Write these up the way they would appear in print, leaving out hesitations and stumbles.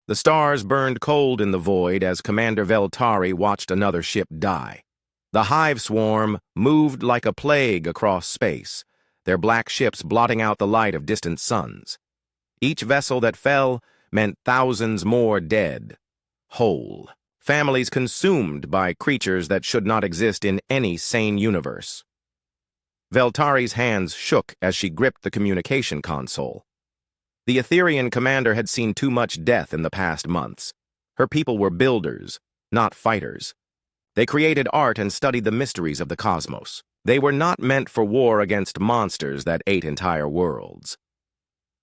The stars burned cold in the void as Commander Veltari watched another ship die. The hive swarm moved like a plague across space, their black ships blotting out the light of distant suns. Each vessel that fell meant thousands more dead, whole, families consumed by creatures that should not exist in any sane universe. Veltari's hands shook as she gripped the communication console. The Etherian commander had seen too much death in the past months. Her people were builders, not fighters. They created art and studied the mysteries of the cosmos. They were not meant for war against monsters that ate entire worlds.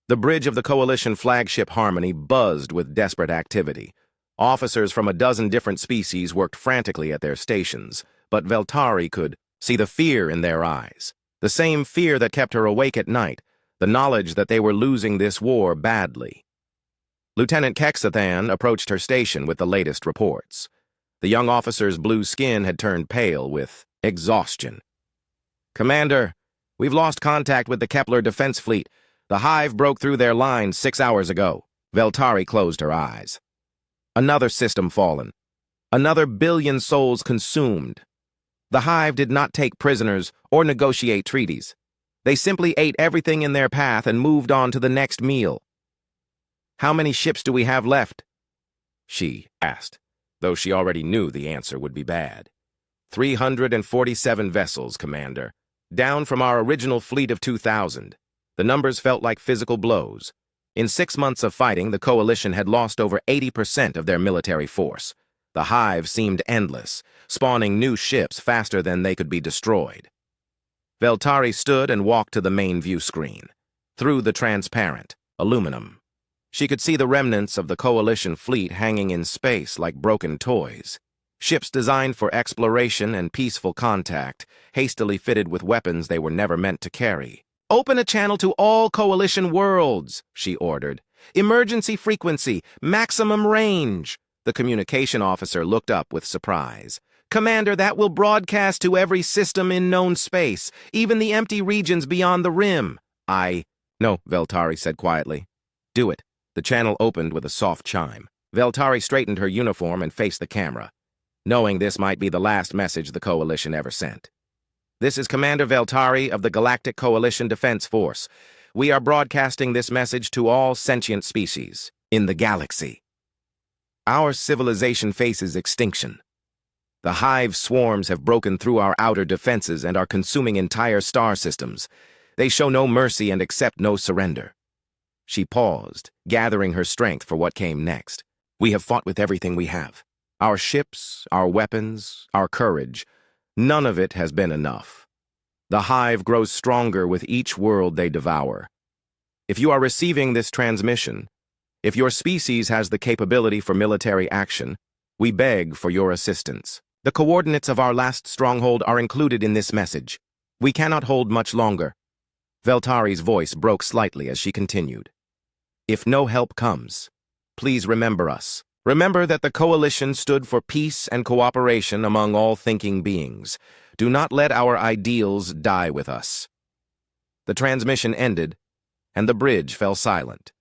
The bridge of the Coalition flagship Harmony buzzed with desperate activity. Officers from a dozen different species worked frantically at their stations, but Veltari could see the fear in their eyes. The same fear that kept her awake at night, the knowledge that they were losing this war badly. Lieutenant Kexathan approached her station with the latest reports. The young officer's blue skin had turned pale with exhaustion. "Commander, we've lost contact with the Kepler Defense Fleet. The hive broke through their lines 6 hours ago." Veltari closed her eyes. Another system fallen. Another billion souls consumed. The hive did not take prisoners or negotiate treaties. They simply ate everything in their path and moved on to the next meal. "How many ships do we have left?" she asked, though she already knew the answer would be bad. 347 vessels, Commander. Down from our original fleet of 2,000. The numbers felt like physical blows. In 6 months of fighting, the Coalition had lost over 80% of their military force. The hive seemed endless, spawning new ships faster than they could be destroyed. Veltari stood and walked to the main view screen. Through the transparent aluminum, she could see the remnants of the Coalition fleet hanging in space like broken toys. Ships designed for exploration and peaceful contact, hastily fitted with weapons they were never meant to carry. "Open a channel to all Coalition worlds," she ordered. "Emergency frequency, maximum range." The communication officer looked up with surprise. "Commander, that will broadcast to every system in known space, even the empty regions beyond the rim." "No," Veltari said quietly. "Do it." The channel opened with a soft chime. Veltari straightened her uniform and faced the camera, knowing this might be the last message the Coalition ever sent. "This is Commander Veltari of the Galactic Coalition Defense Force. We are broadcasting this message to all sentient species in the galaxy. Our civilization faces extinction. The hive swarms have broken through our outer defenses and are consuming entire star systems. They show no mercy and accept no surrender." She paused, gathering her strength for what came next. "We have fought with everything we have. Our ships, our weapons, our courage. None of it has been enough. The hive grows stronger with each world they devour. If you are receiving this transmission, if your species has the capability for military action, we beg for your assistance. The coordinates of our last stronghold are included in this message. We cannot hold much longer." Veltari's voice broke slightly as she continued. "If no help comes, please remember us. Remember that the Coalition stood for peace and cooperation among all thinking beings. Do not let our ideals die with us." The transmission ended, and the bridge fell silent.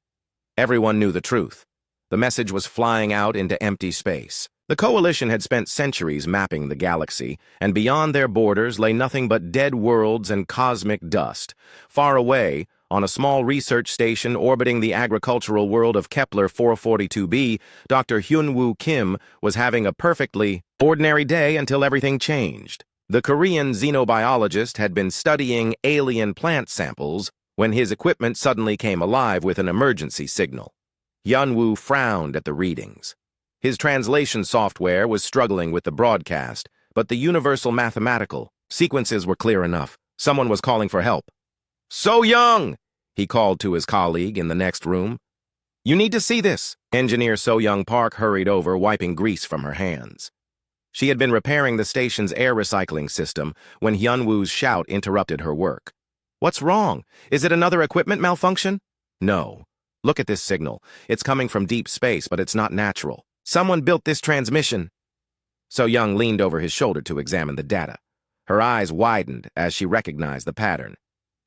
Everyone knew the truth. The message was flying out into empty space. The Coalition had spent centuries mapping the galaxy, and beyond their borders lay nothing but dead worlds and cosmic dust. Far away, on a small research station orbiting the agricultural world of Kepler 442b, Dr. Hyunwoo Kim was having a perfectly ordinary day until everything changed. The Korean xenobiologist had been studying alien plant samples when his equipment suddenly came alive with an emergency signal. Hyunwoo frowned at the readings. His translation software was struggling with the broadcast, but the universal mathematical sequences were clear enough. Someone was calling for help. "So Young!" he called to his colleague in the next room. "You need to see this." Engineer So Young Park hurried over, wiping grease from her hands. She had been repairing the station's air recycling system when Hyunwoo's shout interrupted her work. "What's wrong? Is it another equipment malfunction?" "No. Look at this signal. It's coming from deep space, but it's not natural. Someone built this transmission." So Young leaned over his shoulder to examine the data. Her eyes widened as she recognized the pattern.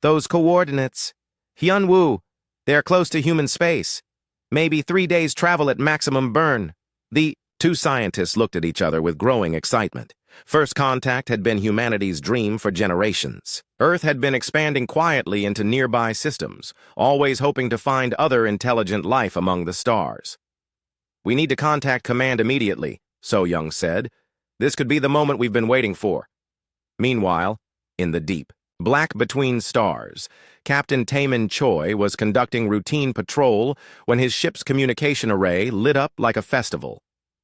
"Those coordinates. Hyunwoo, they are close to human space. Maybe 3 days' travel at maximum burn. The two scientists looked at each other with growing excitement. First contact had been humanity's dream for generations. Earth had been expanding quietly into nearby systems, always hoping to find other intelligent life among the stars. "We need to contact Command immediately," So Young said. "This could be the moment we've been waiting for." Meanwhile, in the deep, black between stars, Captain Taemin Choi was conducting routine patrol when his ship's communication array lit up like a festival.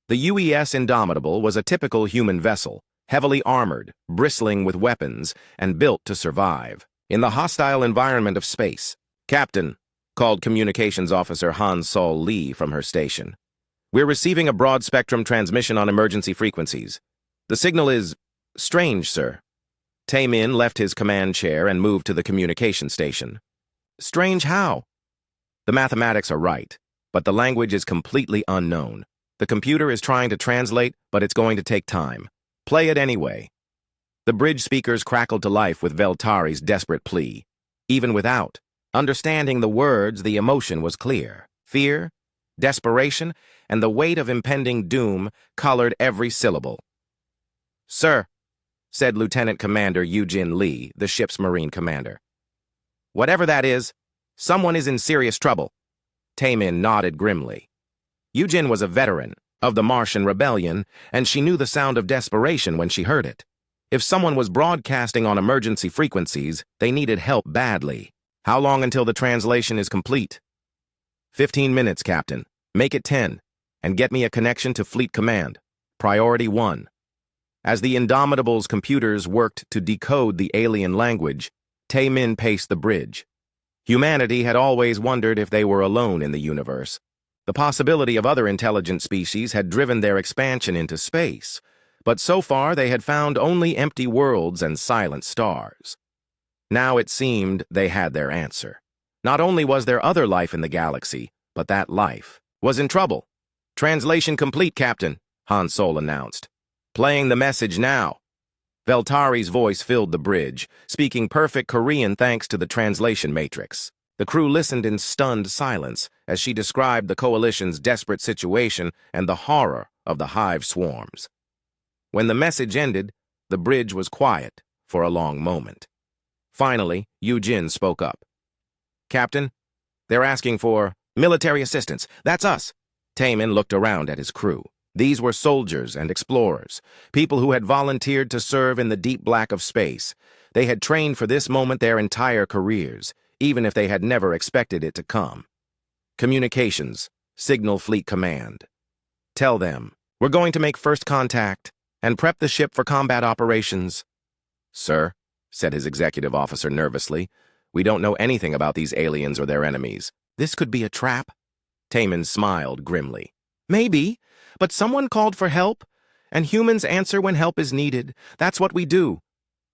The UES Indomitable was a typical human vessel, heavily armored, bristling with weapons, and built to survive. In the hostile environment of space, "Captain," called Communications Officer Han Sol Lee from her station. "We're receiving a broad-spectrum transmission on emergency frequencies. The signal is strange, sir." Taemin left his command chair and moved to the communication station. "Strange how?" "The mathematics are right, but the language is completely unknown. The computer is trying to translate, but it's going to take time. Play it anyway." The bridge speakers crackled to life with Veltari's desperate plea. Even without understanding the words, the emotion was clear. Fear, desperation, and the weight of impending doom colored every syllable. "Sir," said Lieutenant Commander Eugene Lee, the ship's Marine commander. "Whatever that is, someone is in serious trouble." Taemin nodded grimly. Eugene was a veteran of the Martian Rebellion, and she knew the sound of desperation when she heard it. If someone was broadcasting on emergency frequencies, they needed help badly. "How long until the translation is complete?" 15 minutes, Captain. Make it 10, and get me a connection to Fleet Command. Priority 1. As the Indomitable's computers worked to decode the alien language, Taemin paced the bridge. Humanity had always wondered if they were alone in the universe. The possibility of other intelligent species had driven their expansion into space, but so far they had found only empty worlds and silent stars. Now it seemed they had their answer. Not only was there other life in the galaxy, but that life was in trouble. "Translation complete, Captain," Han Sol announced. "Playing the message now." Veltari's voice filled the bridge, speaking perfect Korean thanks to the translation matrix. The crew listened in stunned silence as she described the Coalition's desperate situation and the horror of the hive swarms. When the message ended, the bridge was quiet for a long moment. Finally, Eugene spoke up. "Captain, they're asking for military assistance. That's us." Taemin looked around at his crew. These were soldiers and explorers, people who had volunteered to serve in the deep black of space. They had trained for this moment their entire careers, even if they had never expected it to come. "Communications, signal Fleet Command. Tell them, we're going to make first contact and prep the ship for combat operations." "Sir," said his executive officer nervously, "we don't know anything about these aliens or their enemies. This could be a trap." Taemin smiled grimly. "Maybe, but someone called for help, and humans answer when help is needed. That's what we do."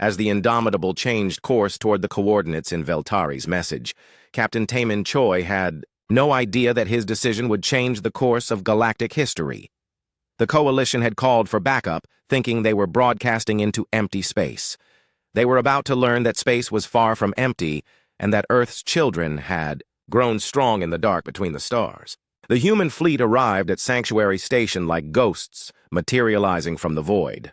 As the Indomitable changed course toward the coordinates in Veltari's message, Captain Taemin Choi had no idea that his decision would change the course of galactic history. The Coalition had called for backup, thinking they were broadcasting into empty space. They were about to learn that space was far from empty, and that Earth's children had grown strong in the dark between the stars. The human fleet arrived at Sanctuary Station like ghosts, materializing from the void.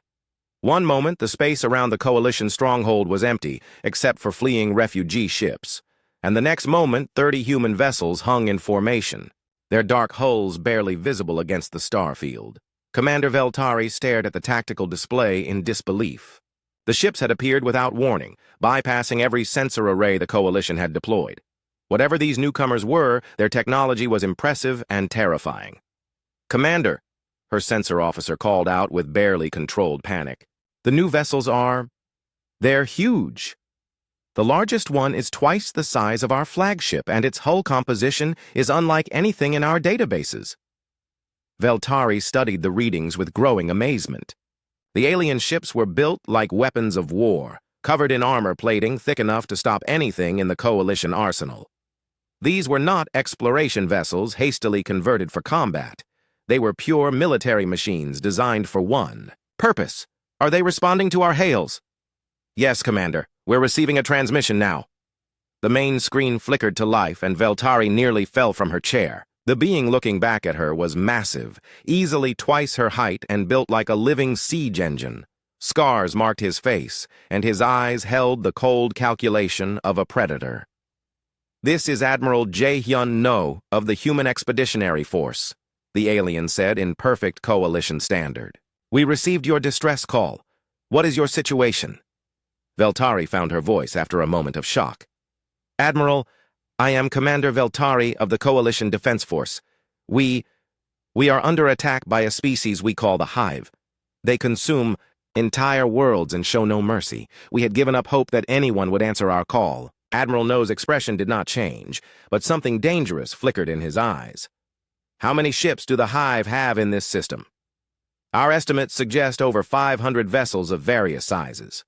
One moment, the space around the Coalition stronghold was empty, except for fleeing refugee ships. And the next moment, 30 human vessels hung in formation, their dark hulls barely visible against the star field. Commander Veltari stared at the tactical display in disbelief. The ships had appeared without warning, bypassing every sensor array the Coalition had deployed. Whatever these newcomers were, their technology was impressive and terrifying. "Commander," her sensor officer called out with barely controlled panic. "The new vessels they're huge. The largest one is twice the size of our flagship, and its hull composition is unlike anything in our databases." Veltari studied the readings with growing amazement. The alien ships were built like weapons of war, covered in armor plating thick enough to stop anything in the Coalition arsenal. These were not exploration vessels hastily converted for combat. They were pure military machines designed for one purpose. "Are they responding to our hails?" "Yes, Commander. We're receiving a transmission now." The main screen flickered to life, and Veltari nearly fell from her chair. The being looking back at her was massive, easily twice her height and built like a living siege engine. Scars marked his face, and his eyes held the cold calculation of a predator. "This is Admiral Jae-hyun No of the Human Expeditionary Force," the alien said in perfect coalition standard. "We received your distress call. What is your situation?" Veltari found her voice after a moment of shock. "Admiral, I am Commander Veltari of the Coalition Defense Force. We are under attack by a species we call the Hive. They consume entire worlds and show no mercy. We had given up hope that anyone would answer our call." Admiral No's expression did not change, but something dangerous flickered in his eyes. "How many ships do the Hive have in this system?" "Our estimates suggest over 500 vessels of various sizes."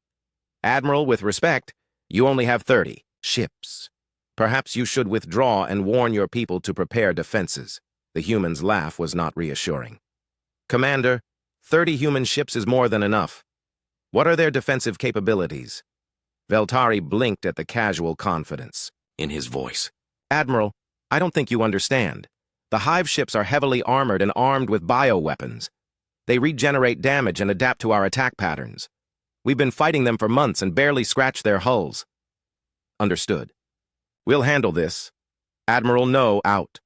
"Admiral, with respect, you only have 30 ships. Perhaps you should withdraw and warn your people to prepare defenses." The human's laugh was not reassuring. "Commander, 30 human ships is more than enough. What are their defensive capabilities?" Veltari blinked at the casual confidence in his voice. "Admiral, I don't think you understand. The Hive ships are heavily armored and armed with bioweapons. They regenerate damage and adapt to our attack patterns. We've been fighting them for months and barely scratched their hulls." "Understood. We'll handle this. Admiral No out."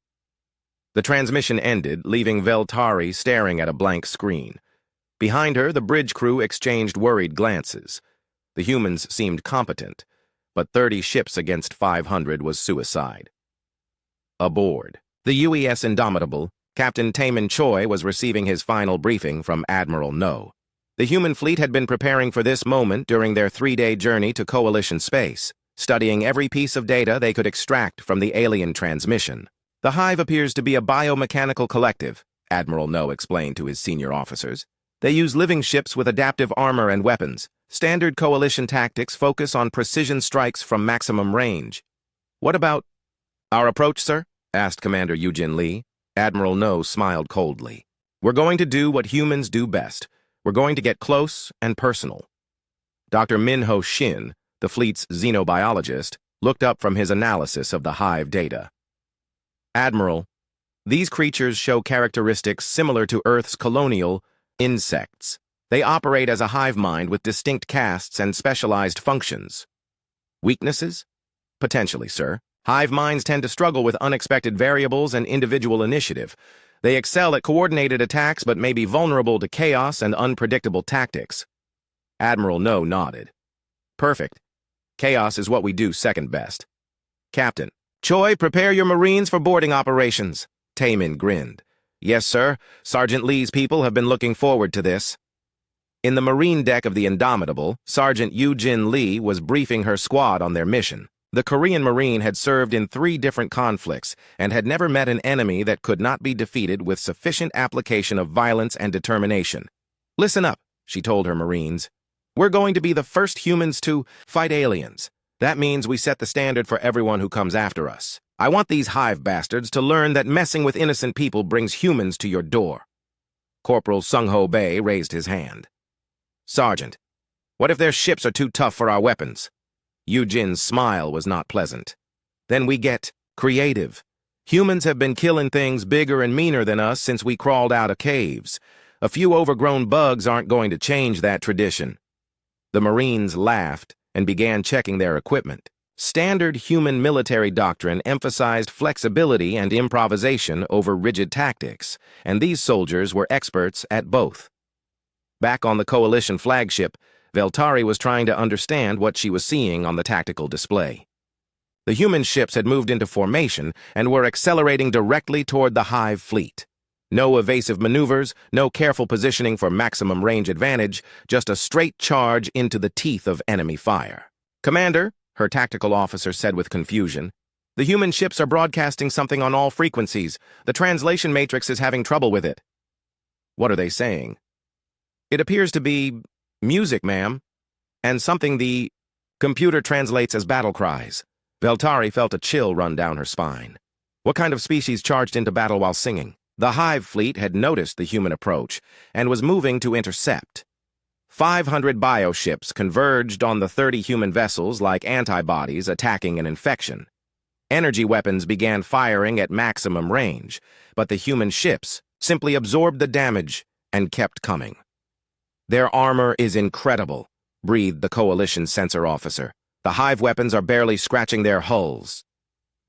The transmission ended, leaving Veltari staring at a blank screen. Behind her, the bridge crew exchanged worried glances. The humans seemed competent, but 30 ships against 500 was suicide. Aboard the UES Indomitable, Captain Taemin Choi was receiving his final briefing from Admiral No. The human fleet had been preparing for this moment during their 3-day journey to Coalition space, studying every piece of data they could extract from the alien transmission. "The Hive appears to be a biomechanical collective," Admiral No explained to his senior officers. "They use living ships with adaptive armor and weapons. Standard Coalition tactics focus on precision strikes from maximum range." "What about our approach, sir?" asked Commander Yoo-jin Lee. Admiral No smiled coldly. "We're going to do what humans do best. We're going to get close and personal." Dr. Min-ho Shin, the fleet's xenobiologist, looked up from his analysis of the Hive data. "Admiral, these creatures show characteristics similar to Earth's colonial insects. They operate as a hive mind with distinct castes and specialized functions." "Weaknesses?" "Potentially, sir. Hive minds tend to struggle with unexpected variables and individual initiative. They excel at coordinated attacks but may be vulnerable to chaos and unpredictable tactics." Admiral No nodded. "Perfect. Chaos is what we do second best." "Captain Choi, prepare your Marines for boarding operations." Taemin grinned. "Yes, sir. Sergeant Lee's people have been looking forward to this." In the Marine deck of the Indomitable, Sergeant Yoo-jin Lee was briefing her squad on their mission. The Korean Marine had served in 3 different conflicts and had never met an enemy that could not be defeated with sufficient application of violence and determination. "Listen up," she told her Marines. "We're going to be the first humans to fight aliens. That means we set the standard for everyone who comes after us. I want these Hive bastards to learn that messing with innocent people brings humans to your door." Corporal Sung-ho Bae raised his hand. "Sergeant, what if their ships are too tough for our weapons?" Yoo-jin's smile was not pleasant. "Then we get creative. Humans have been killing things bigger and meaner than us since we crawled out of caves. A few overgrown bugs aren't going to change that tradition." The Marines laughed and began checking their equipment. Standard human military doctrine emphasized flexibility and improvisation over rigid tactics, and these soldiers were experts at both. Back on the Coalition flagship, Veltari was trying to understand what she was seeing on the tactical display. The human ships had moved into formation and were accelerating directly toward the Hive fleet. No evasive maneuvers, no careful positioning for maximum range advantage, just a straight charge into the teeth of enemy fire. "Commander," her tactical officer said with confusion, "the human ships are broadcasting something on all frequencies. The translation matrix is having trouble with it." "What are they saying?" "It appears to be music, ma'am, and something the computer translates as battle cries." Veltari felt a chill run down her spine. What kind of species charged into battle while singing? The Hive fleet had noticed the human approach and was moving to intercept. 500 bioships converged on the 30 human vessels like antibodies attacking an infection. Energy weapons began firing at maximum range, but the human ships simply absorbed the damage and kept coming. "Their armor is incredible," breathed the Coalition sensor officer. "The hive weapons are barely scratching their hulls."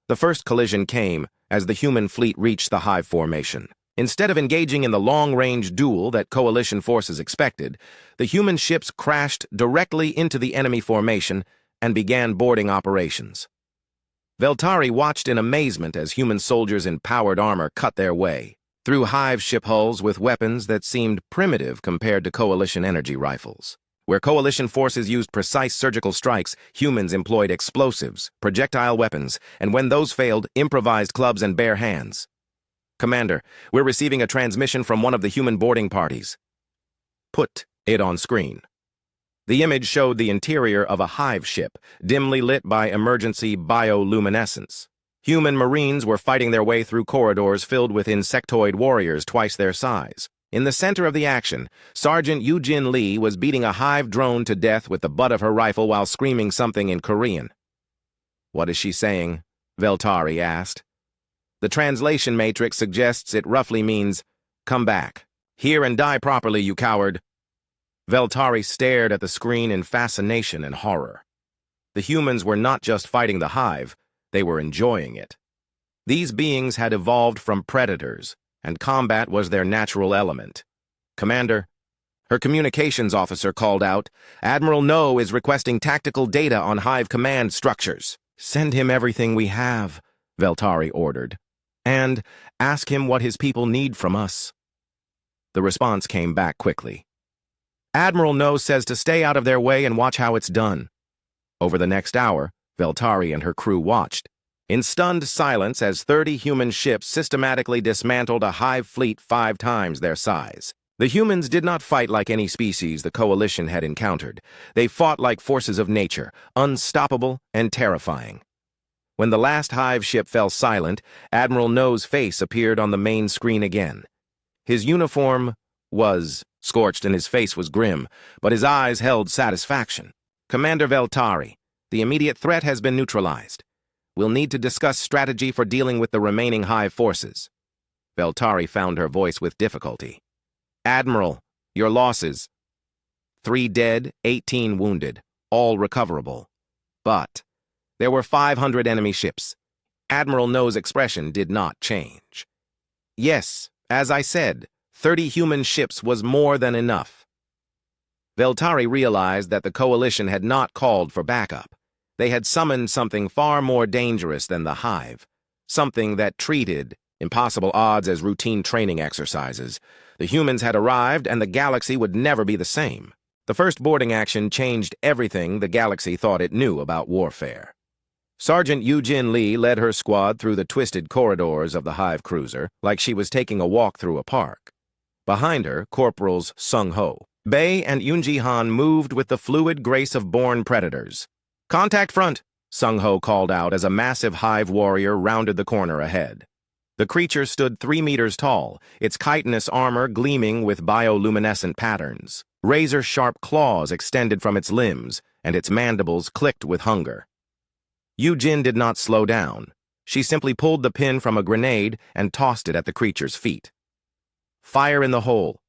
The first collision came as the human fleet reached the hive formation. Instead of engaging in the long-range duel that Coalition forces expected, the human ships crashed directly into the enemy formation and began boarding operations. Veltari watched in amazement as human soldiers in powered armor cut their way through hive ship hulls with weapons that seemed primitive compared to Coalition energy rifles. Where Coalition forces used precise surgical strikes, humans employed explosives, projectile weapons, and when those failed, improvised clubs and bare hands. "Commander, we're receiving a transmission from one of the human boarding parties." "Put it on screen." The image showed the interior of a hive ship, dimly lit by emergency bioluminescence. Human marines were fighting their way through corridors filled with insectoid warriors twice their size. In the center of the action, Sergeant Eugene Lee was beating a hive drone to death with the butt of her rifle while screaming something in Korean. "What is she saying?" Veltari asked. The translation matrix suggests it roughly means, "Come back. Hear and die properly, you coward." Veltari stared at the screen in fascination and horror. The humans were not just fighting the hive, they were enjoying it. These beings had evolved from predators, and combat was their natural element. "Commander," her communications officer called out, "Admiral No is requesting tactical data on hive command structures." "Send him everything we have," Veltari ordered, "and ask him what his people need from us." The response came back quickly. "Admiral No says to stay out of their way and watch how it's done." Over the next hour, Veltari and her crew watched in stunned silence as 30 human ships systematically dismantled a hive fleet 5 times their size. The humans did not fight like any species the Coalition had encountered. They fought like forces of nature, unstoppable and terrifying. When the last hive ship fell silent, Admiral No's face appeared on the main screen again. His uniform was scorched and his face was grim, but his eyes held satisfaction. "Commander Veltari, the immediate threat has been neutralized. We'll need to discuss strategy for dealing with the remaining hive forces." Veltari found her voice with difficulty. "Admiral, your losses. 3 dead, 18 wounded, all recoverable. But there were 500 enemy ships." Admiral No's expression did not change. "Yes, as I said, 30 human ships was more than enough." Veltari realized that the Coalition had not called for backup. They had summoned something far more dangerous than the hive, something that treated impossible odds as routine training exercises. The humans had arrived, and the galaxy would never be the same. The first boarding action changed everything the galaxy thought it knew about warfare. Sergeant Eugene Lee led her squad through the twisted corridors of the hive cruiser, like she was taking a walk through a park. Behind her, Corporals Sung Ho, Bei, and Yoonji Han moved with the fluid grace of born predators. "Contact front," Sung Ho called out as a massive hive warrior rounded the corner ahead. The creature stood 3 meters tall, its chitinous armor gleaming with bioluminescent patterns. Razor-sharp claws extended from its limbs, and its mandibles clicked with hunger. Yujin did not slow down. She simply pulled the pin from a grenade and tossed it at the creature's feet. "Fire in the hole."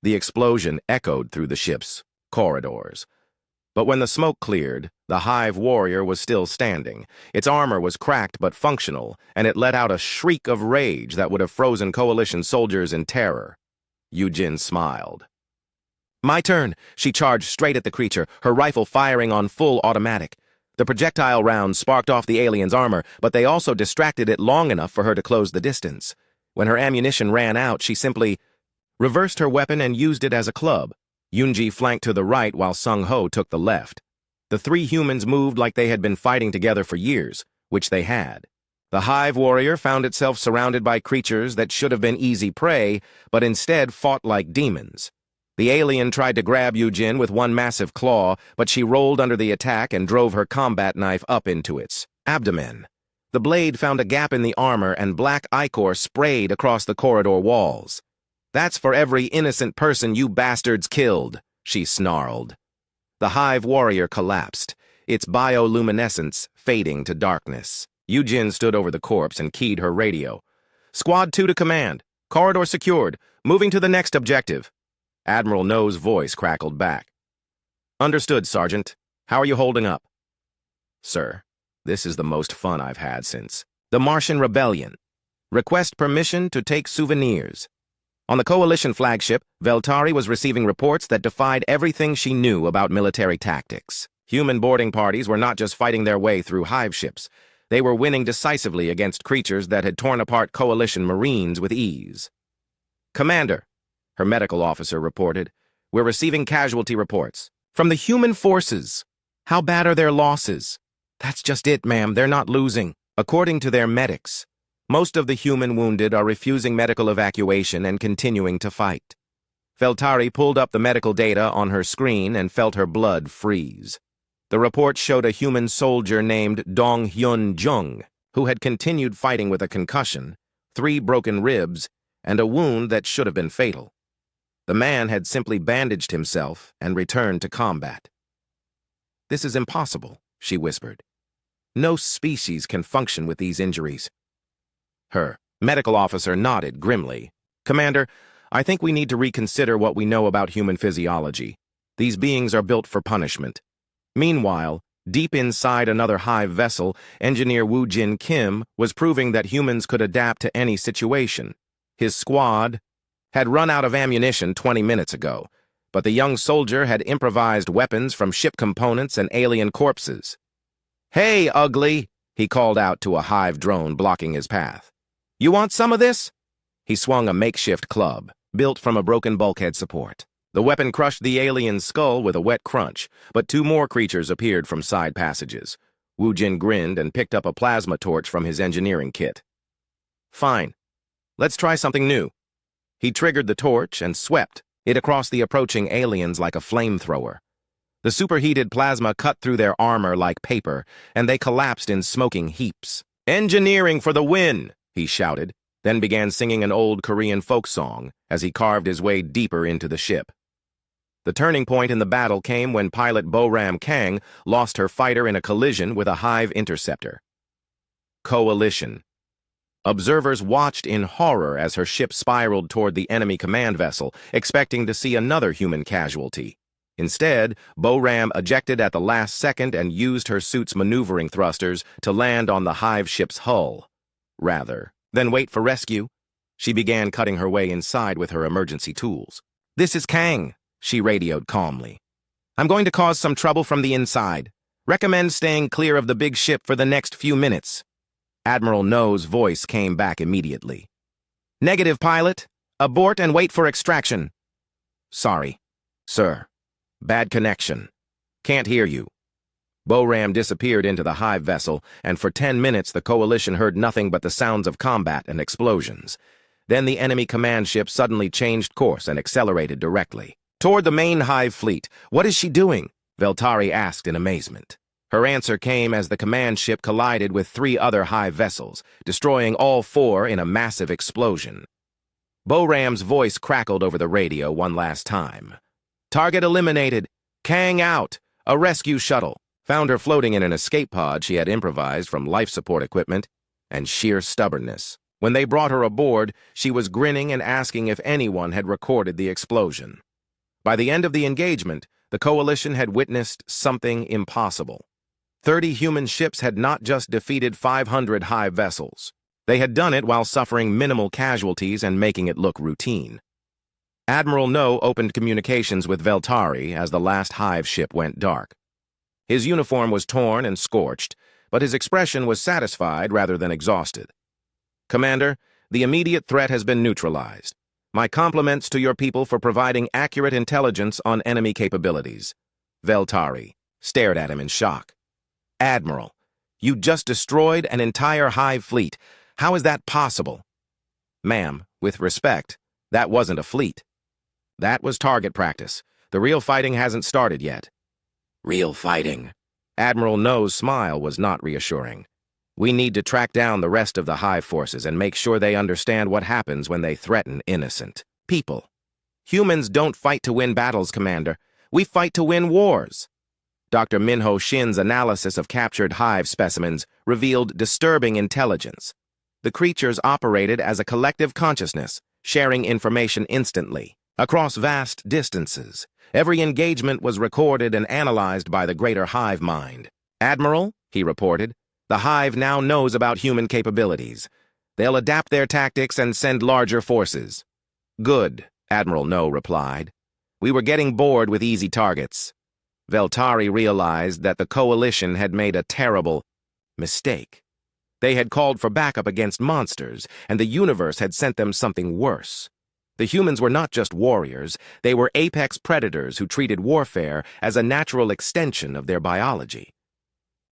The explosion echoed through the ship's corridors. But when the smoke cleared, the hive warrior was still standing. Its armor was cracked but functional, and it let out a shriek of rage that would have frozen Coalition soldiers in terror. Yujin smiled. "My turn." She charged straight at the creature, her rifle firing on full automatic. The projectile rounds sparked off the alien's armor, but they also distracted it long enough for her to close the distance. When her ammunition ran out, she simply reversed her weapon and used it as a club. Yoonji flanked to the right while Sung Ho took the left. The 3 humans moved like they had been fighting together for years, which they had. The hive warrior found itself surrounded by creatures that should have been easy prey, but instead fought like demons. The alien tried to grab Yujin with one massive claw, but she rolled under the attack and drove her combat knife up into its abdomen. The blade found a gap in the armor, and black ichor sprayed across the corridor walls. "That's for every innocent person you bastards killed," she snarled. The hive warrior collapsed, its bioluminescence fading to darkness. Yujin stood over the corpse and keyed her radio. Squad 2 to command. Corridor secured. Moving to the next objective. Admiral No's voice crackled back. Understood, Sergeant. How are you holding up? Sir, this is the most fun I've had since the Martian Rebellion. Request permission to take souvenirs. On the Coalition flagship, Veltari was receiving reports that defied everything she knew about military tactics. Human boarding parties were not just fighting their way through hive ships. They were winning decisively against creatures that had torn apart Coalition Marines with ease. Commander, her medical officer reported, we're receiving casualty reports. From the human forces. How bad are their losses? That's just it, ma'am. They're not losing. According to their medics, most of the human wounded are refusing medical evacuation and continuing to fight. Veltari pulled up the medical data on her screen and felt her blood freeze. The report showed a human soldier named Dong Hyun Jung, who had continued fighting with a concussion, 3 broken ribs, and a wound that should have been fatal. The man had simply bandaged himself and returned to combat. This is impossible, she whispered. No species can function with these injuries. Her medical officer nodded grimly. Commander, I think we need to reconsider what we know about human physiology. These beings are built for punishment. Meanwhile, deep inside another hive vessel, engineer Woo Jin Kim was proving that humans could adapt to any situation. His squad had run out of ammunition 20 minutes ago, but the young soldier had improvised weapons from ship components and alien corpses. Hey, ugly, he called out to a hive drone blocking his path. You want some of this? He swung a makeshift club, built from a broken bulkhead support. The weapon crushed the alien's skull with a wet crunch, but 2 more creatures appeared from side passages. Woo Jin grinned and picked up a plasma torch from his engineering kit. Fine. Let's try something new. He triggered the torch and swept it across the approaching aliens like a flamethrower. The superheated plasma cut through their armor like paper, and they collapsed in smoking heaps. Engineering for the win! He shouted, then began singing an old Korean folk song as he carved his way deeper into the ship. The turning point in the battle came when pilot Bo-Ram Kang lost her fighter in a collision with a hive interceptor. Coalition. Observers watched in horror as her ship spiraled toward the enemy command vessel, expecting to see another human casualty. Instead, Bo-Ram ejected at the last second and used her suit's maneuvering thrusters to land on the hive ship's hull. Rather than wait for rescue, she began cutting her way inside with her emergency tools. This is Kang, she radioed calmly. I'm going to cause some trouble from the inside. Recommend staying clear of the big ship for the next few minutes. Admiral No's voice came back immediately. Negative, pilot. Abort and wait for extraction. Sorry, sir. Bad connection. Can't hear you. Bo-Ram disappeared into the hive vessel, and for 10 minutes the Coalition heard nothing but the sounds of combat and explosions. Then the enemy command ship suddenly changed course and accelerated directly toward the main hive fleet. What is she doing? Veltari asked in amazement. Her answer came as the command ship collided with 3 other hive vessels, destroying all 4 in a massive explosion. Bo-Ram's voice crackled over the radio one last time. Target eliminated. Kang out. A rescue shuttle. Found her floating in an escape pod she had improvised from life support equipment and sheer stubbornness. When they brought her aboard, she was grinning and asking if anyone had recorded the explosion. By the end of the engagement, the Coalition had witnessed something impossible. 30 human ships had not just defeated 500 hive vessels. They had done it while suffering minimal casualties and making it look routine. Admiral No opened communications with Veltari as the last hive ship went dark. His uniform was torn and scorched, but his expression was satisfied rather than exhausted. Commander, the immediate threat has been neutralized. My compliments to your people for providing accurate intelligence on enemy capabilities. Veltari stared at him in shock. Admiral, you just destroyed an entire hive fleet. How is that possible? Ma'am, with respect, that wasn't a fleet. That was target practice. The real fighting hasn't started yet. Real fighting. Admiral No's smile was not reassuring. We need to track down the rest of the hive forces and make sure they understand what happens when they threaten innocent people. Humans don't fight to win battles, Commander. We fight to win wars. Dr. Minho Shin's analysis of captured hive specimens revealed disturbing intelligence. The creatures operated as a collective consciousness, sharing information instantly, across vast distances. Every engagement was recorded and analyzed by the greater hive mind. "Admiral," he reported, "the hive now knows about human capabilities. They'll adapt their tactics and send larger forces." "Good," Admiral No replied. "We were getting bored with easy targets." Veltari realized that the coalition had made a terrible mistake. They had called for backup against monsters, and the universe had sent them something worse. The humans were not just warriors, they were apex predators who treated warfare as a natural extension of their biology.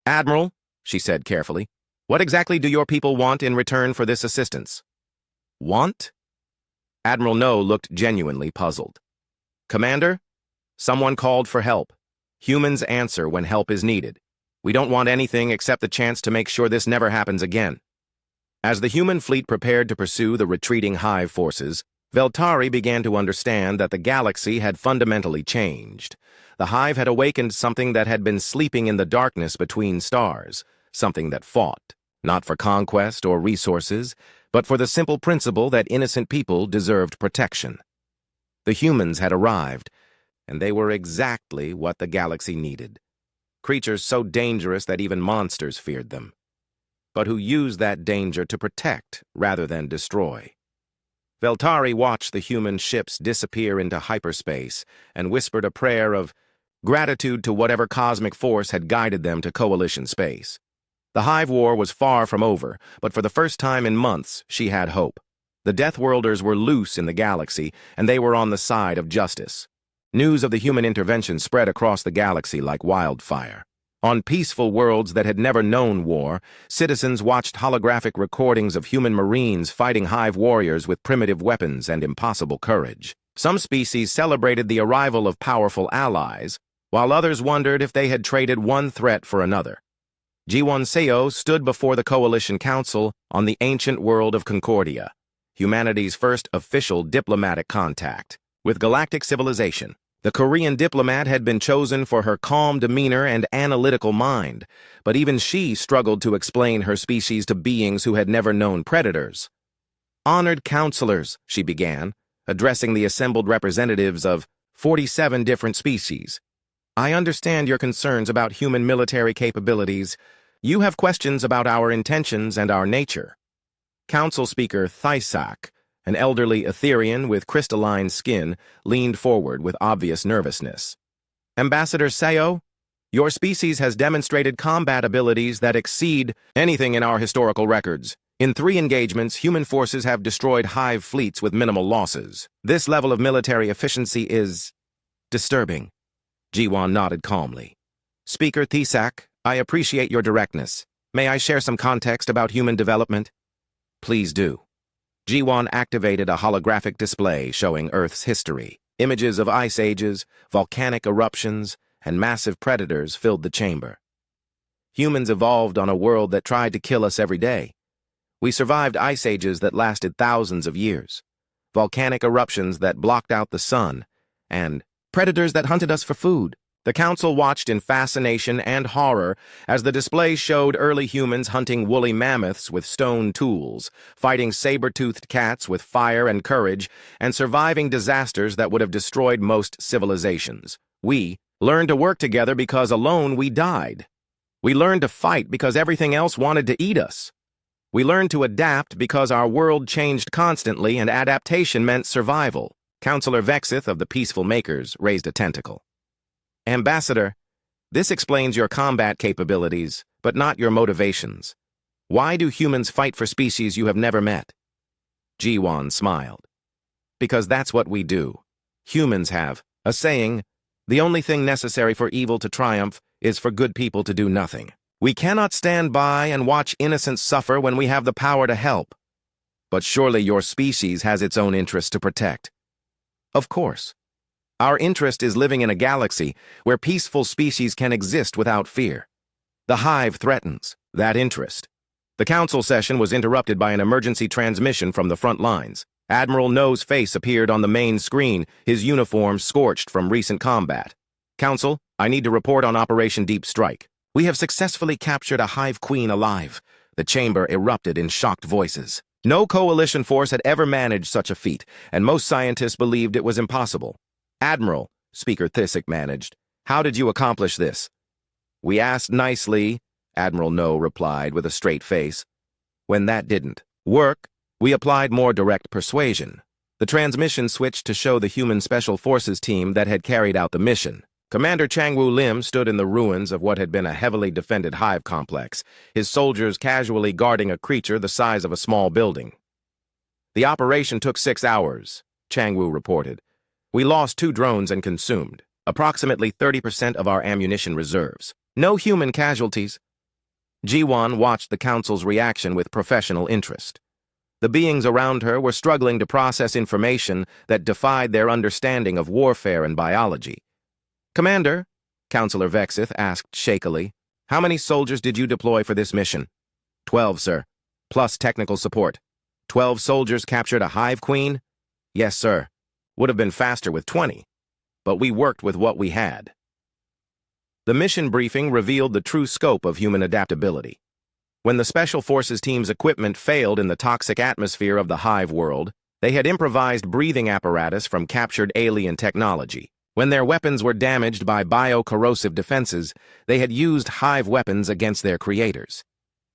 "Admiral," she said carefully, "what exactly do your people want in return for this assistance?" "Want?" Admiral No looked genuinely puzzled. "Commander, someone called for help. Humans answer when help is needed. We don't want anything except the chance to make sure this never happens again." As the human fleet prepared to pursue the retreating hive forces, Veltari began to understand that the galaxy had fundamentally changed. The hive had awakened something that had been sleeping in the darkness between stars, something that fought, not for conquest or resources, but for the simple principle that innocent people deserved protection. The humans had arrived, and they were exactly what the galaxy needed. Creatures so dangerous that even monsters feared them, but who used that danger to protect rather than destroy. Veltari watched the human ships disappear into hyperspace and whispered a prayer of gratitude to whatever cosmic force had guided them to coalition space. The Hive War was far from over, but for the first time in months, she had hope. The Deathworlders were loose in the galaxy, and they were on the side of justice. News of the human intervention spread across the galaxy like wildfire. On peaceful worlds that had never known war, citizens watched holographic recordings of human marines fighting hive warriors with primitive weapons and impossible courage. Some species celebrated the arrival of powerful allies, while others wondered if they had traded one threat for another. Jiwon Seo stood before the Coalition Council on the ancient world of Concordia, humanity's first official diplomatic contact with galactic civilization. The Korean diplomat had been chosen for her calm demeanor and analytical mind, but even she struggled to explain her species to beings who had never known predators. "Honored counselors," she began, addressing the assembled representatives of 47 different species. "I understand your concerns about human military capabilities. You have questions about our intentions and our nature." Council Speaker Thysak, an elderly Etherian with crystalline skin, leaned forward with obvious nervousness. "Ambassador Seo, your species has demonstrated combat abilities that exceed anything in our historical records. In 3 engagements, human forces have destroyed hive fleets with minimal losses. This level of military efficiency is disturbing." Jiwon nodded calmly. "Speaker Thisak, I appreciate your directness. May I share some context about human development?" "Please do." Jiwon activated a holographic display showing Earth's history. Images of ice ages, volcanic eruptions, and massive predators filled the chamber. Humans evolved on a world that tried to kill us every day. We survived ice ages that lasted thousands of years, volcanic eruptions that blocked out the sun, and predators that hunted us for food. The council watched in fascination and horror as the display showed early humans hunting woolly mammoths with stone tools, fighting saber-toothed cats with fire and courage, and surviving disasters that would have destroyed most civilizations. We learned to work together because alone we died. We learned to fight because everything else wanted to eat us. We learned to adapt because our world changed constantly and adaptation meant survival. Counselor Vexith of the Peaceful Makers raised a tentacle. "Ambassador, this explains your combat capabilities, but not your motivations. Why do humans fight for species you have never met?" Jiwon smiled. "Because that's what we do. Humans have a saying, the only thing necessary for evil to triumph is for good people to do nothing. We cannot stand by and watch innocents suffer when we have the power to help. But surely your species has its own interests to protect." "Of course. Our interest is living in a galaxy where peaceful species can exist without fear. The Hive threatens that interest." The council session was interrupted by an emergency transmission from the front lines. Admiral No's face appeared on the main screen, his uniform scorched from recent combat. "Council, I need to report on Operation Deep Strike. We have successfully captured a hive queen alive. The chamber erupted in shocked voices. No coalition force had ever managed such a feat, and most scientists believed it was impossible. Admiral, Speaker Thisick managed, how did you accomplish this? We asked nicely, Admiral No replied with a straight face. When that didn't work, we applied more direct persuasion. The transmission switched to show the human special forces team that had carried out the mission. Commander Changwu Lim stood in the ruins of what had been a heavily defended hive complex, his soldiers casually guarding a creature the size of a small building. The operation took 6 hours, Changwu reported. We lost 2 drones and consumed approximately 30% of our ammunition reserves. No human casualties. Jiwan watched the council's reaction with professional interest. The beings around her were struggling to process information that defied their understanding of warfare and biology. Commander, Counselor Vexith asked shakily, how many soldiers did you deploy for this mission? 12, sir, plus technical support. 12 soldiers captured a hive queen? Yes, sir. Would have been faster with 20, but we worked with what we had. The mission briefing revealed the true scope of human adaptability. When the Special Forces team's equipment failed in the toxic atmosphere of the hive world, they had improvised breathing apparatus from captured alien technology. When their weapons were damaged by bio-corrosive defenses, they had used hive weapons against their creators.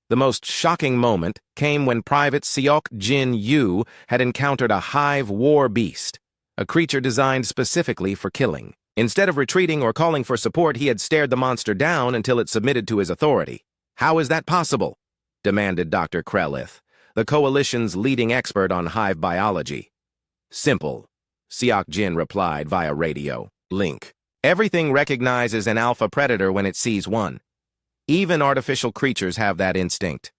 The most shocking moment came when Private Seok Jin Yu had encountered a hive war beast, a creature designed specifically for killing. Instead of retreating or calling for support, he had stared the monster down until it submitted to his authority. How is that possible? Demanded Dr. Krelith, the coalition's leading expert on hive biology. Simple, Seok Jin replied via radio link. Everything recognizes an alpha predator when it sees one. Even artificial creatures have that instinct.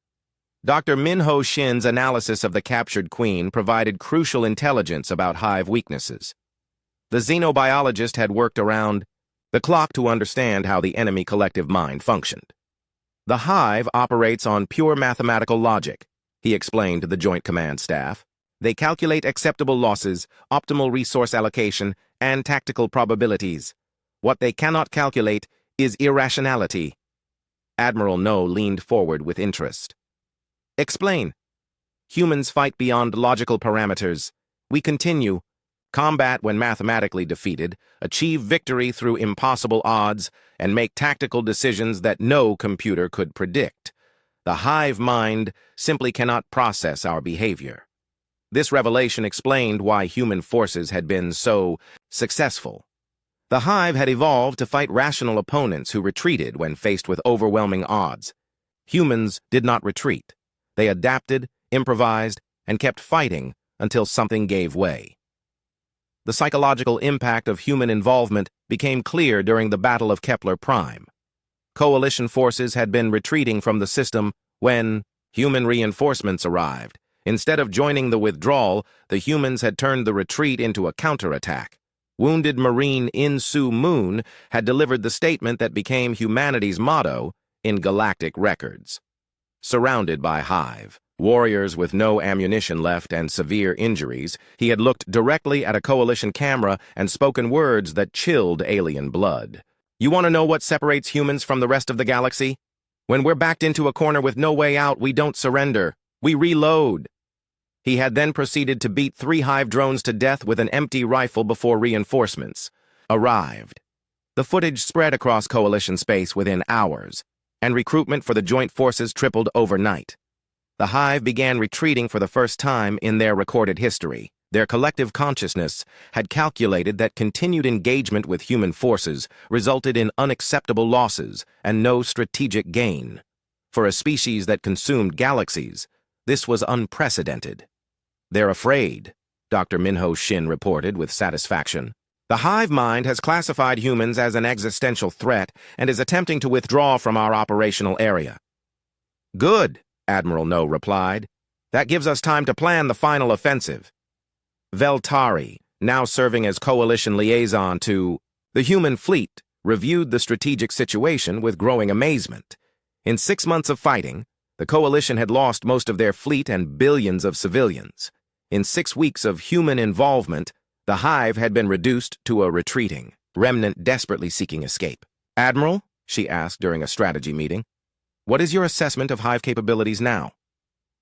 Dr. Minho Shin's analysis of the captured queen provided crucial intelligence about hive weaknesses. The xenobiologist had worked around the clock to understand how the enemy collective mind functioned. The hive operates on pure mathematical logic, he explained to the Joint Command staff. They calculate acceptable losses, optimal resource allocation, and tactical probabilities. What they cannot calculate is irrationality. Admiral No leaned forward with interest. Explain. Humans fight beyond logical parameters. We continue. Combat when mathematically defeated, achieve victory through impossible odds, and make tactical decisions that no computer could predict. The hive mind simply cannot process our behavior. This revelation explained why human forces had been so successful. The hive had evolved to fight rational opponents who retreated when faced with overwhelming odds. Humans did not retreat. They adapted, improvised, and kept fighting until something gave way. The psychological impact of human involvement became clear during the Battle of Kepler Prime. Coalition forces had been retreating from the system when human reinforcements arrived. Instead of joining the withdrawal, the humans had turned the retreat into a counterattack. Wounded Marine In Su Moon had delivered the statement that became humanity's motto in galactic records. Surrounded by hive warriors with no ammunition left and severe injuries, he had looked directly at a coalition camera and spoken words that chilled alien blood. You want to know what separates humans from the rest of the galaxy? When we're backed into a corner with no way out, we don't surrender. We reload. He had then proceeded to beat 3 hive drones to death with an empty rifle before reinforcements arrived. The footage spread across coalition space within hours, and recruitment for the joint forces tripled overnight. The hive began retreating for the first time in their recorded history. Their collective consciousness had calculated that continued engagement with human forces resulted in unacceptable losses and no strategic gain. For a species that consumed galaxies, this was unprecedented. They're afraid, Dr. Minho Shin reported with satisfaction. The hive mind has classified humans as an existential threat and is attempting to withdraw from our operational area. Good, Admiral No replied. That gives us time to plan the final offensive. Veltari, now serving as coalition liaison to the human fleet, reviewed the strategic situation with growing amazement. In 6 months of fighting, the coalition had lost most of their fleet and billions of civilians. In 6 weeks of human involvement, the hive had been reduced to a retreating remnant desperately seeking escape. "Admiral," she asked during a strategy meeting, "what is your assessment of Hive capabilities now?"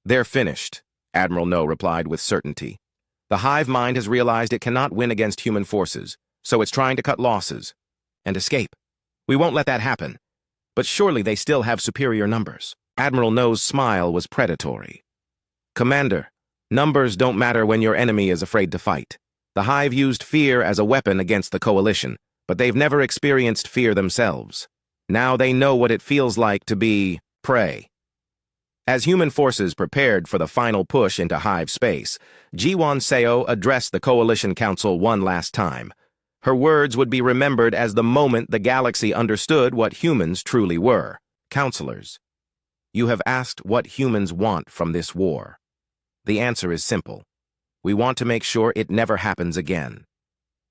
"They're finished," Admiral No replied with certainty. "The Hive mind has realized it cannot win against human forces, so it's trying to cut losses and escape. We won't let that happen. But surely they still have superior numbers." Admiral No's smile was predatory. "Commander, numbers don't matter when your enemy is afraid to fight. The Hive used fear as a weapon against the Coalition, but they've never experienced fear themselves. Now they know what it feels like to be prey." As human forces prepared for the final push into Hive space, Jiwon Seo addressed the Coalition Council one last time. Her words would be remembered as the moment the galaxy understood what humans truly were. "Counselors, you have asked what humans want from this war. The answer is simple. We want to make sure it never happens again.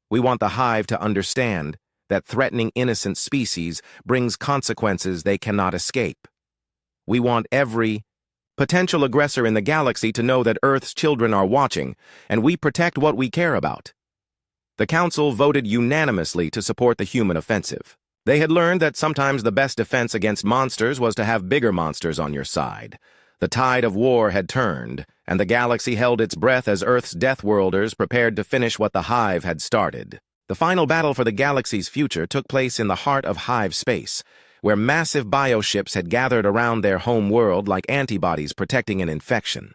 We want the Hive to understand that threatening innocent species brings consequences they cannot escape. We want every potential aggressor in the galaxy to know that Earth's children are watching, and we protect what we care about." The Council voted unanimously to support the human offensive. They had learned that sometimes the best defense against monsters was to have bigger monsters on your side. The tide of war had turned, and the galaxy held its breath as Earth's Deathworlders prepared to finish what the Hive had started. The final battle for the galaxy's future took place in the heart of Hive space, where massive bioships had gathered around their home world like antibodies protecting an infection.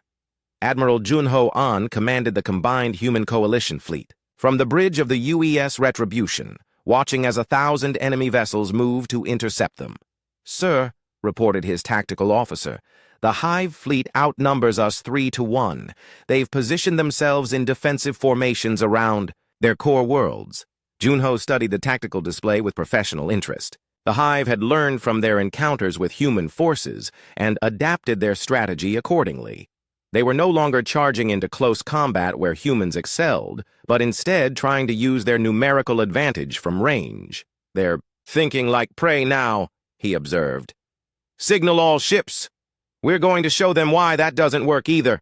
Admiral Junho An commanded the combined human coalition fleet. From the bridge of the UES Retribution, watching as 1,000 enemy vessels moved to intercept them. "Sir," reported his tactical officer, "the Hive fleet outnumbers us 3-1. They've positioned themselves in defensive formations around their core worlds." Junho studied the tactical display with professional interest. The Hive had learned from their encounters with human forces and adapted their strategy accordingly. They were no longer charging into close combat where humans excelled, but instead trying to use their numerical advantage from range. "They're thinking like prey now," he observed. "Signal all ships. We're going to show them why that doesn't work either."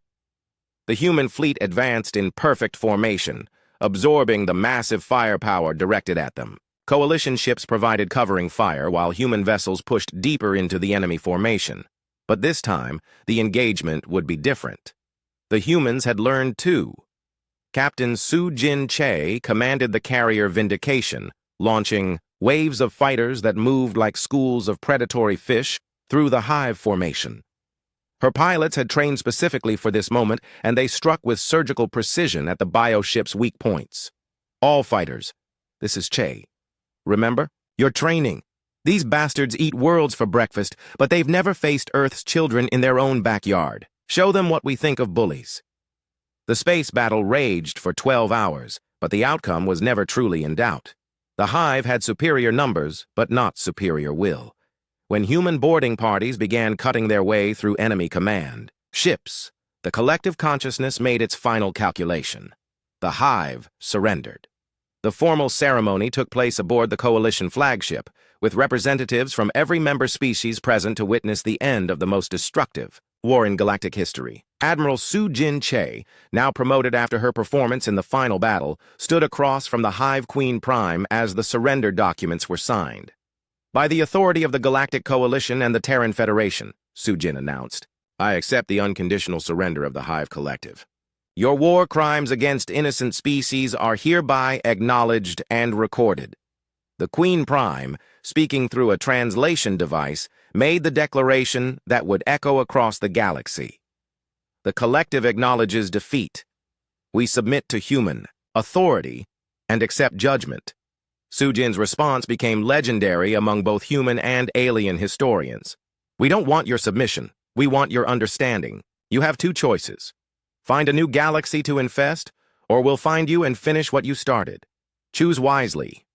The human fleet advanced in perfect formation, absorbing the massive firepower directed at them. Coalition ships provided covering fire while human vessels pushed deeper into the enemy formation. But this time, the engagement would be different. The humans had learned too. Captain Soo-Jin Che commanded the carrier Vindication, launching waves of fighters that moved like schools of predatory fish through the Hive formation. Her pilots had trained specifically for this moment, and they struck with surgical precision at the bioship's weak points. "All fighters, this is Che. Remember? You're training. These bastards eat worlds for breakfast, but they've never faced Earth's children in their own backyard. Show them what we think of bullies." The space battle raged for 12 hours, but the outcome was never truly in doubt. The Hive had superior numbers, but not superior will. When human boarding parties began cutting their way through enemy command ships, the collective consciousness made its final calculation. The Hive surrendered. The formal ceremony took place aboard the Coalition flagship, with representatives from every member species present to witness the end of the most destructive war in galactic history. Admiral Soo-Jin Che, now promoted after her performance in the final battle, stood across from the Hive Queen Prime as the surrender documents were signed. "By the authority of the Galactic Coalition and the Terran Federation," Soo-Jin announced, "I accept the unconditional surrender of the Hive Collective. Your war crimes against innocent species are hereby acknowledged and recorded." The Queen Prime, speaking through a translation device, made the declaration that would echo across the galaxy. "The collective acknowledges defeat. We submit to human authority and accept judgment." Soo-Jin's response became legendary among both human and alien historians. "We don't want your submission. We want your understanding. You have two choices. Find a new galaxy to infest, or we'll find you and finish what you started. Choose wisely."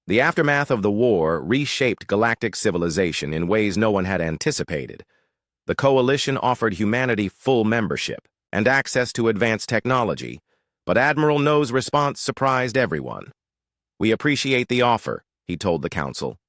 The aftermath of the war reshaped galactic civilization in ways no one had anticipated. The Coalition offered humanity full membership and access to advanced technology, but Admiral No's response surprised everyone. "We appreciate the offer," he told the Council,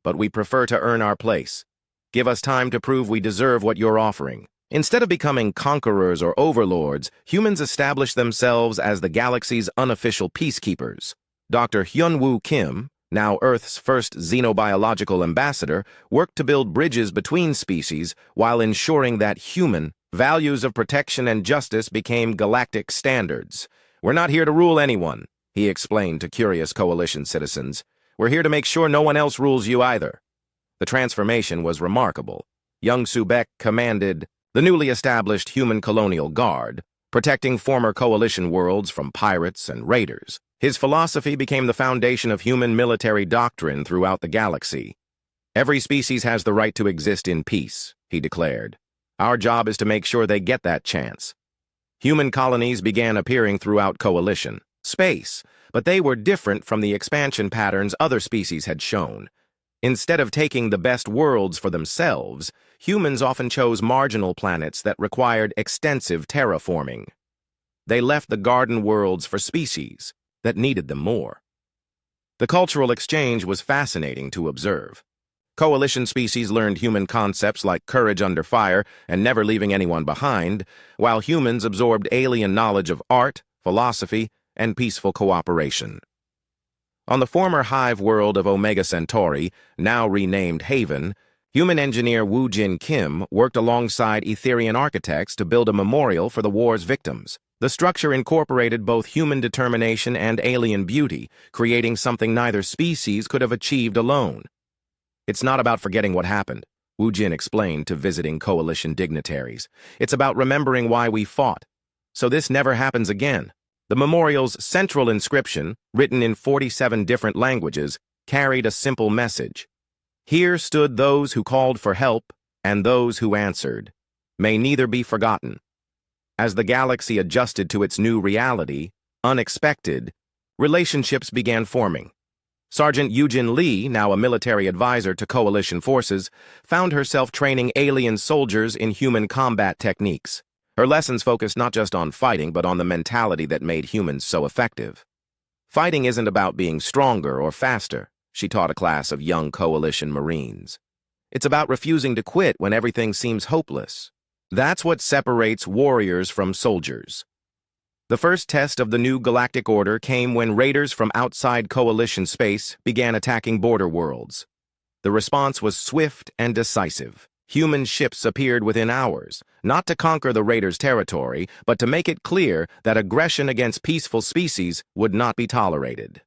"but we prefer to earn our place. Give us time to prove we deserve what you're offering." Instead of becoming conquerors or overlords, humans established themselves as the galaxy's unofficial peacekeepers. Dr. Hyun-Woo Kim, now Earth's first xenobiological ambassador, worked to build bridges between species while ensuring that human values of protection and justice became galactic standards. "We're not here to rule anyone," he explained to curious coalition citizens. "We're here to make sure no one else rules you either." The transformation was remarkable. Young Subek commanded the newly established Human Colonial Guard, protecting former coalition worlds from pirates and raiders. His philosophy became the foundation of human military doctrine throughout the galaxy. "Every species has the right to exist in peace," he declared. "Our job is to make sure they get that chance." Human colonies began appearing throughout coalition space, but they were different from the expansion patterns other species had shown. Instead of taking the best worlds for themselves, humans often chose marginal planets that required extensive terraforming. They left the garden worlds for species that needed them more. The cultural exchange was fascinating to observe. Coalition species learned human concepts like courage under fire and never leaving anyone behind, while humans absorbed alien knowledge of art, philosophy, and peaceful cooperation. On the former hive world of Omega Centauri, now renamed Haven, human engineer Woo Jin Kim worked alongside Etherian architects to build a memorial for the war's victims. The structure incorporated both human determination and alien beauty, creating something neither species could have achieved alone. "It's not about forgetting what happened," Woo Jin explained to visiting coalition dignitaries. "It's about remembering why we fought, so this never happens again." The memorial's central inscription, written in 47 different languages, carried a simple message. "Here stood those who called for help and those who answered. May neither be forgotten." As the galaxy adjusted to its new reality, unexpected, relationships began forming. Sergeant Yujin Lee, now a military advisor to coalition forces, found herself training alien soldiers in human combat techniques. Her lessons focused not just on fighting, but on the mentality that made humans so effective. "Fighting isn't about being stronger or faster," she taught a class of young coalition Marines. "It's about refusing to quit when everything seems hopeless. That's what separates warriors from soldiers." The first test of the new galactic order came when raiders from outside coalition space began attacking border worlds. The response was swift and decisive. Human ships appeared within hours, not to conquer the raiders' territory, but to make it clear that aggression against peaceful species would not be tolerated.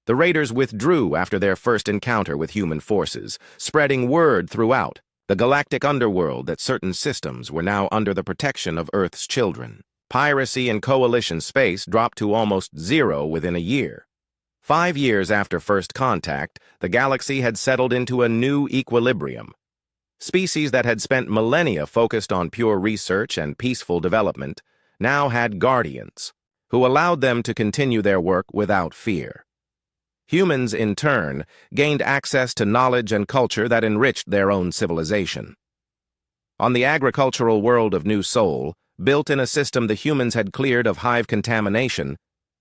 The raiders withdrew after their first encounter with human forces, spreading word throughout the galactic underworld that certain systems were now under the protection of Earth's children. Piracy in coalition space dropped to almost zero within a year. 5 years after first contact, the galaxy had settled into a new equilibrium. Species that had spent millennia focused on pure research and peaceful development now had guardians, who allowed them to continue their work without fear. Humans, in turn, gained access to knowledge and culture that enriched their own civilization. On the agricultural world of New Sol, built in a system the humans had cleared of hive contamination,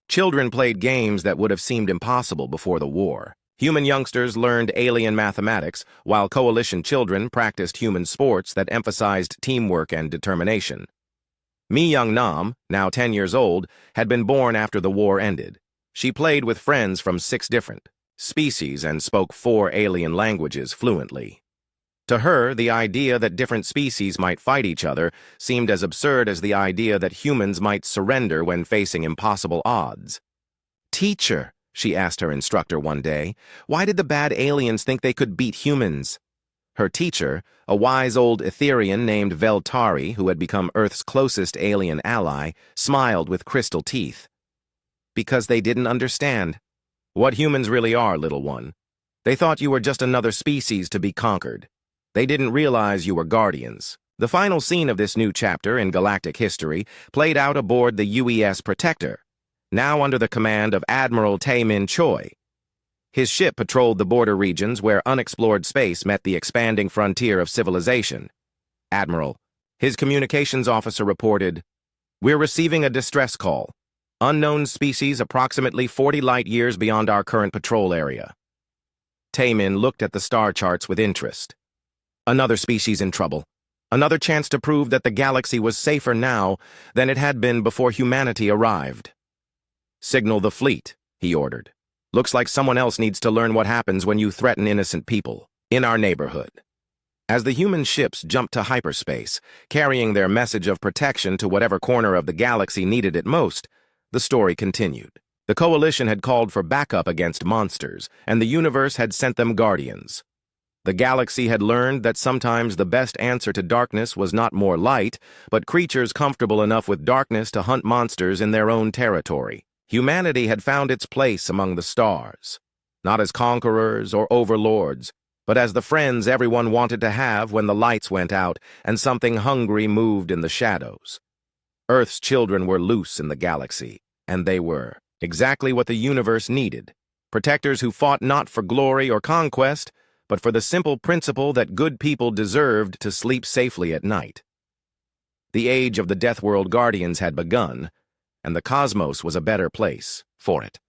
children played games that would have seemed impossible before the war. Human youngsters learned alien mathematics, while coalition children practiced human sports that emphasized teamwork and determination. Mi Young Nam, now 10 years old, had been born after the war ended. She played with friends from 6 different species and spoke 4 alien languages fluently. To her, the idea that different species might fight each other seemed as absurd as the idea that humans might surrender when facing impossible odds. "Teacher," she asked her instructor one day, "why did the bad aliens think they could beat humans?" Her teacher, a wise old Etherian named Veltari, who had become Earth's closest alien ally, smiled with crystal teeth. "Because they didn't understand what humans really are, little one. They thought you were just another species to be conquered. They didn't realize you were guardians." The final scene of this new chapter in galactic history played out aboard the UES Protector, now under the command of Admiral Tae-min Choi. His ship patrolled the border regions where unexplored space met the expanding frontier of civilization. "Admiral," his communications officer reported, "we're receiving a distress call. Unknown species approximately 40 light-years beyond our current patrol area." Tae-min looked at the star charts with interest. Another species in trouble. Another chance to prove that the galaxy was safer now than it had been before humanity arrived. "Signal the fleet," he ordered. Looks like someone else needs to learn what happens when you threaten innocent people in our neighborhood. As the human ships jumped to hyperspace, carrying their message of protection to whatever corner of the galaxy needed it most, the story continued. The Coalition had called for backup against monsters, and the universe had sent them guardians. The galaxy had learned that sometimes the best answer to darkness was not more light, but creatures comfortable enough with darkness to hunt monsters in their own territory. Humanity had found its place among the stars, not as conquerors or overlords, but as the friends everyone wanted to have when the lights went out and something hungry moved in the shadows. Earth's children were loose in the galaxy, and they were exactly what the universe needed. Protectors who fought not for glory or conquest, but for the simple principle that good people deserved to sleep safely at night. The age of the Deathworld Guardians had begun, and the cosmos was a better place for it.